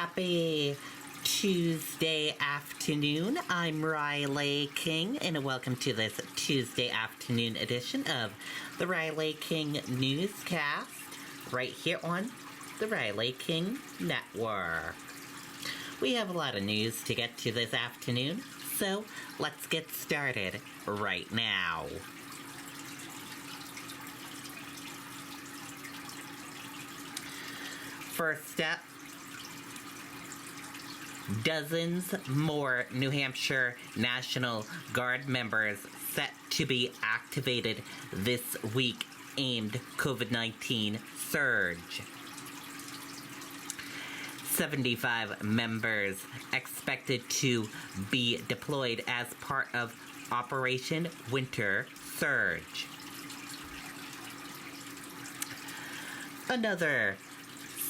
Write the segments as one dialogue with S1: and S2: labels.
S1: Happy Tuesday afternoon. I'm Riley King, and welcome to this Tuesday afternoon edition of the Riley King Newscast, right here on the Riley King Network. We have a lot of news to get to this afternoon, so let's get started right now. First up, dozens more New Hampshire National Guard members set to be activated this week aimed COVID-19 surge. 75 members expected to be deployed as part of Operation Winter Surge. Another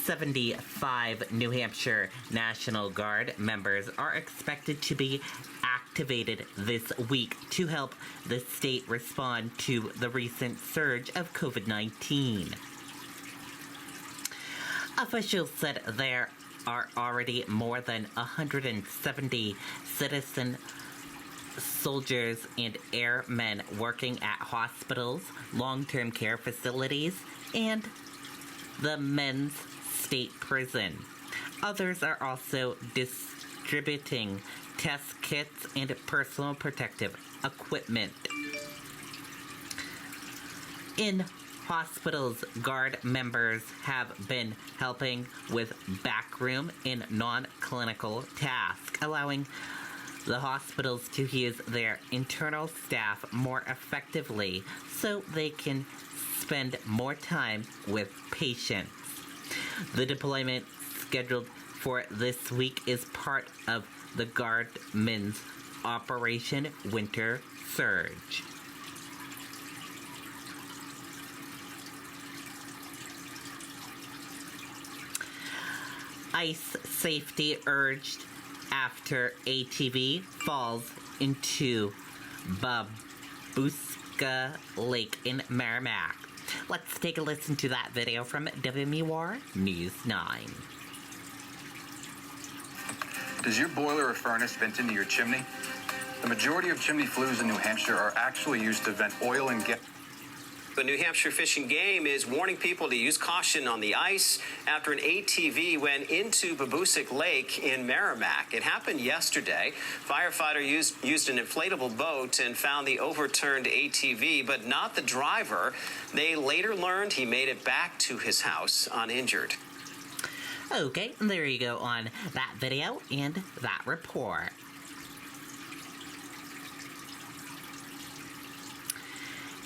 S1: 75 New Hampshire National Guard members are expected to be activated this week to help the state respond to the recent surge of COVID-19. Officials said there are already more than 170 citizen soldiers and airmen working at hospitals, long-term care facilities, and the men's state prison. Others are also distributing test kits and personal protective equipment. In hospitals, Guard members have been helping with backroom and non-clinical tasks, allowing the hospitals to use their internal staff more effectively so they can spend more time with patients. The deployment scheduled for this week is part of the Guardmen's Operation Winter Surge. Ice safety urged after ATV falls into Babuska Lake in Merrimack. Let's take a listen to that video from WMUR News 9.
S2: Does your boiler or furnace vent into your chimney? The majority of chimney flues in New Hampshire are actually used to vent oil and gas.
S3: The New Hampshire Fish and Game is warning people to use caution on the ice after an ATV went into Babusick Lake in Merrimack. It happened yesterday. Firefighter used an inflatable boat and found the overturned ATV, but not the driver. They later learned he made it back to his house uninjured.
S1: Okay, there you go on that video and that report.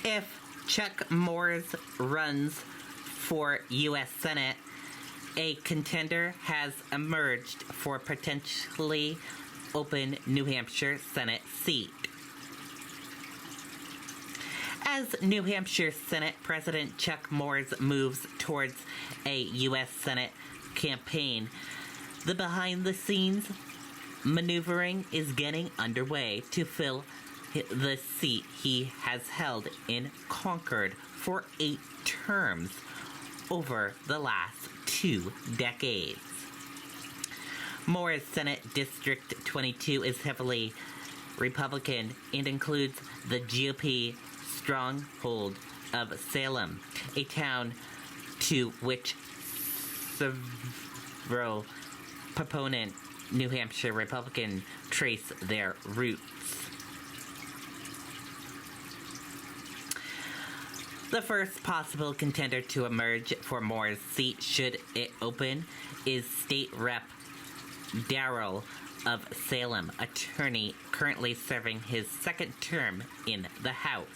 S1: If Chuck Moores runs for U.S. Senate, a contender has emerged for potentially open New Hampshire Senate seat. As New Hampshire Senate President Chuck Moores moves towards a U.S. Senate campaign, the behind-the-scenes maneuvering is getting underway to fill the seat he has held in Concord for 8 terms over the last 2 decades. Moore's Senate District 22 is heavily Republican and includes the GOP stronghold of Salem, a town to which several proponent New Hampshire Republicans trace their roots. The first possible contender to emerge for Moore's seat, should it open, is State Rep. Darrell of Salem, attorney currently serving his second term in the House.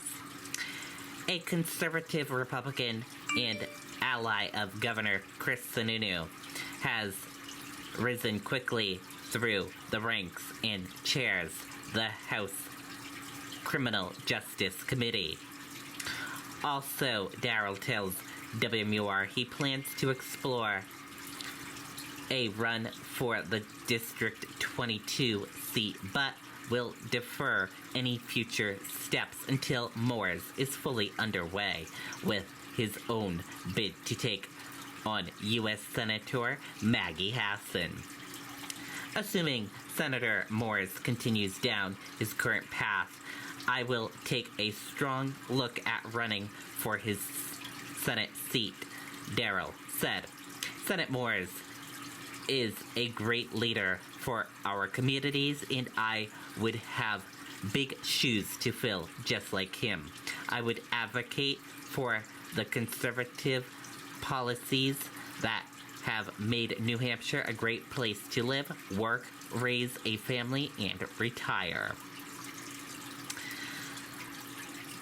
S1: A conservative Republican and ally of Governor Chris Sununu, has risen quickly through the ranks and chairs the House Criminal Justice Committee. Also, Darrell tells WMUR he plans to explore a run for the District 22 seat, but will defer any future steps until Moores is fully underway with his own bid to take on U.S. Senator Maggie Hassan. Assuming Senator Morris continues down his current path, I will take a strong look at running for his Senate seat, Darrell said. Senate Morris is a great leader for our communities, and I would have big shoes to fill just like him. I would advocate for the conservative policies that have made New Hampshire a great place to live, work, raise a family, and retire.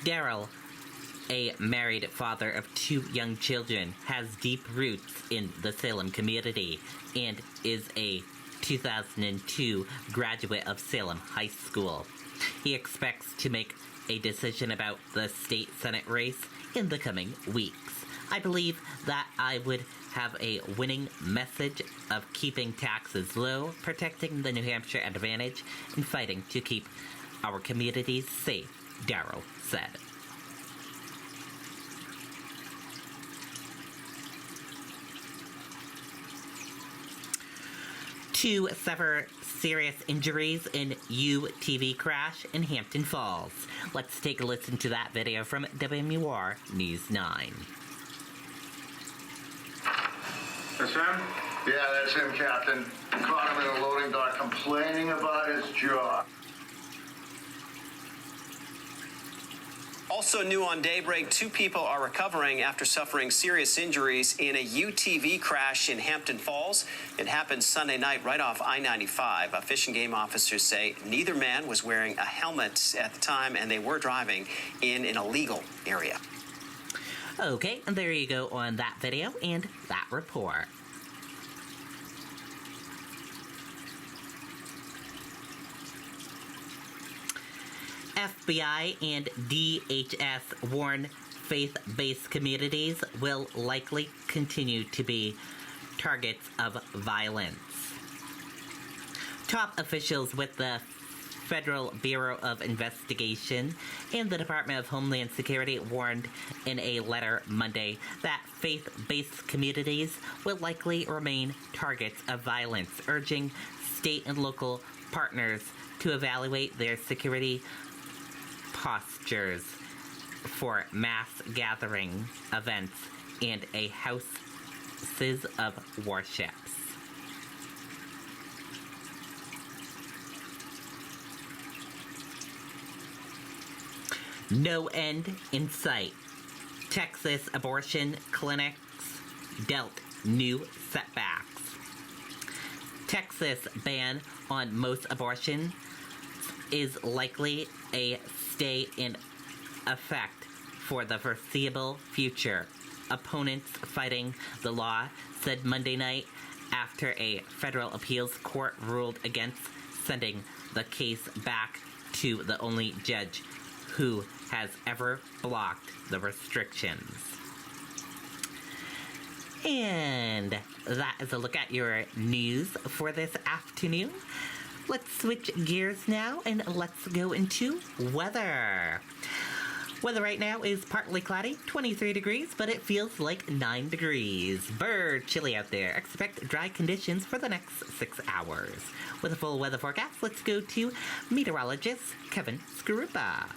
S1: Darrell, a married father of 2 young children, has deep roots in the Salem community and is a 2002 graduate of Salem High School. He expects to make a decision about the state Senate race in the coming weeks. I believe that I would have a winning message of keeping taxes low, protecting the New Hampshire advantage, and fighting to keep our communities safe, Darrell said. Two suffer serious injuries in UTV crash in Hampton Falls. Let's take a listen to that video from WMUR News 9.
S4: That's him? Yeah, that's him, Captain. Caught him in a loading dock complaining about his job.
S3: Also new on Daybreak, 2 people are recovering after suffering serious injuries in a UTV crash in Hampton Falls. It happened Sunday night right off I-95. Fish and Game officers say neither man was wearing a helmet at the time, and they were driving in an illegal area.
S1: Okay, and there you go on that video and that report. FBI and DHS warn faith-based communities will likely continue to be targets of violence. Top officials with the Federal Bureau of Investigation and the Department of Homeland Security warned in a letter Monday that faith-based communities will likely remain targets of violence, urging state and local partners to evaluate their security postures for mass gathering events and a houses of worships. No end in sight. Texas abortion clinics dealt new setbacks. Texas ban on most abortion is likely a stay in effect for the foreseeable future. Opponents fighting the law said Monday night after a federal appeals court ruled against sending the case back to the only judge who has ever blocked the restrictions. And that is a look at your news for this afternoon. Let's switch gears now and let's go into weather. Weather right now is partly cloudy, 23 degrees, but it feels like 9 degrees. Bird chilly out there. Expect dry conditions for the next 6 hours. With a full weather forecast, let's go to meteorologist Kevin Skarupa.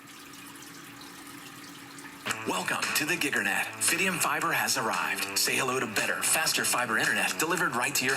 S5: Welcome to the Gigernet. Fidium Fiber has arrived. Say hello to better, faster fiber internet delivered right to your...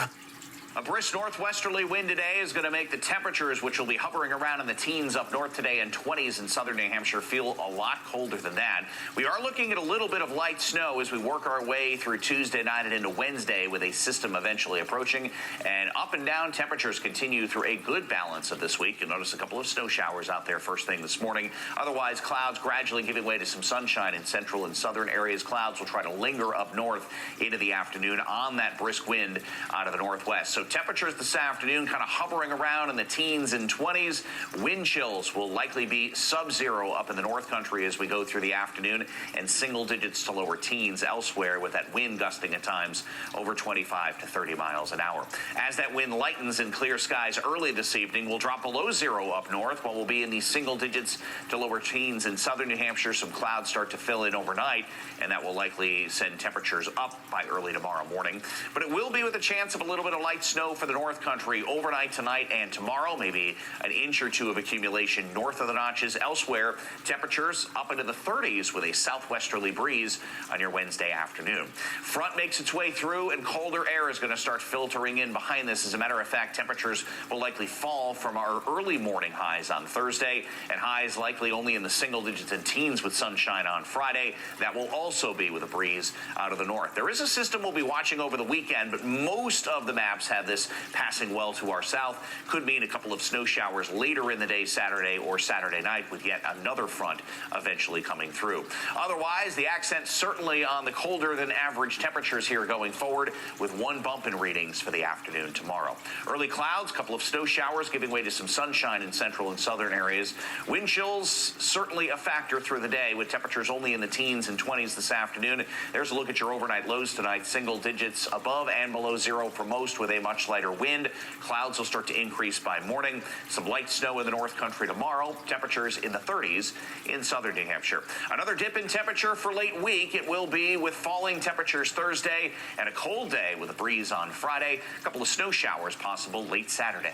S6: A brisk northwesterly wind today is going to make the temperatures, which will be hovering around in the teens up north today and 20s in southern New Hampshire, feel a lot colder than that. We are looking at a little bit of light snow as we work our way through Tuesday night and into Wednesday, with a system eventually approaching. And up and down temperatures continue through a good balance of this week. You'll notice a couple of snow showers out there first thing this morning. Otherwise, clouds gradually giving way to some sunshine in central and southern areas. Clouds will try to linger up north into the afternoon on that brisk wind out of the northwest. So temperatures this afternoon kind of hovering around in the teens and 20s. Wind chills will likely be sub-zero up in the north country as we go through the afternoon, and single digits to lower teens elsewhere, with that wind gusting at times over 25 to 30 miles an hour. As that wind lightens in clear skies early this evening, we'll drop below zero up north, while we'll be in the single digits to lower teens in southern New Hampshire. Some clouds start to fill in overnight, and that will likely send temperatures up by early tomorrow morning. But it will be with a chance of a little bit of light snow for the North Country overnight tonight and tomorrow. Maybe an inch or two of accumulation north of the notches. Elsewhere, temperatures up into the 30s with a southwesterly breeze on your Wednesday afternoon. Front makes its way through, and colder air is going to start filtering in behind this. As a matter of fact, temperatures will likely fall from our early morning highs on Thursday, and highs likely only in the single digits and teens with sunshine on Friday. That will also be with a breeze out of the north. There is a system we'll be watching over the weekend, but most of the maps have this passing well to our south. Could mean a couple of snow showers later in the day Saturday or Saturday night, with yet another front eventually coming through. Otherwise, the accent certainly on the colder than average temperatures here going forward, with one bump in readings for the afternoon tomorrow. Early clouds, couple of snow showers giving way to some sunshine in central and southern areas. Wind chills certainly a factor through the day, with temperatures only in the teens and 20s this afternoon. There's a look at your overnight lows tonight. Single digits above and below zero for most, with a much lighter wind. Clouds will start to increase by morning. Some light snow in the North Country tomorrow. Temperatures in the 30s in southern New Hampshire. Another dip in temperature for late week. It will be with falling temperatures Thursday and a cold day with a breeze on Friday. A couple of snow showers possible late Saturday.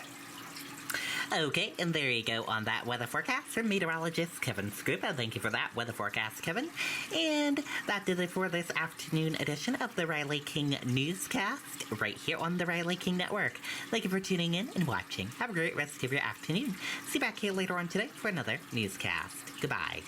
S1: Okay, and there you go on that weather forecast from meteorologist Kevin Scripa. Thank you for that weather forecast, Kevin. And that did it for this afternoon edition of the Riley King Newscast, right here on the Riley King Network. Thank you for tuning in and watching. Have a great rest of your afternoon. See you back here later on today for another newscast. Goodbye.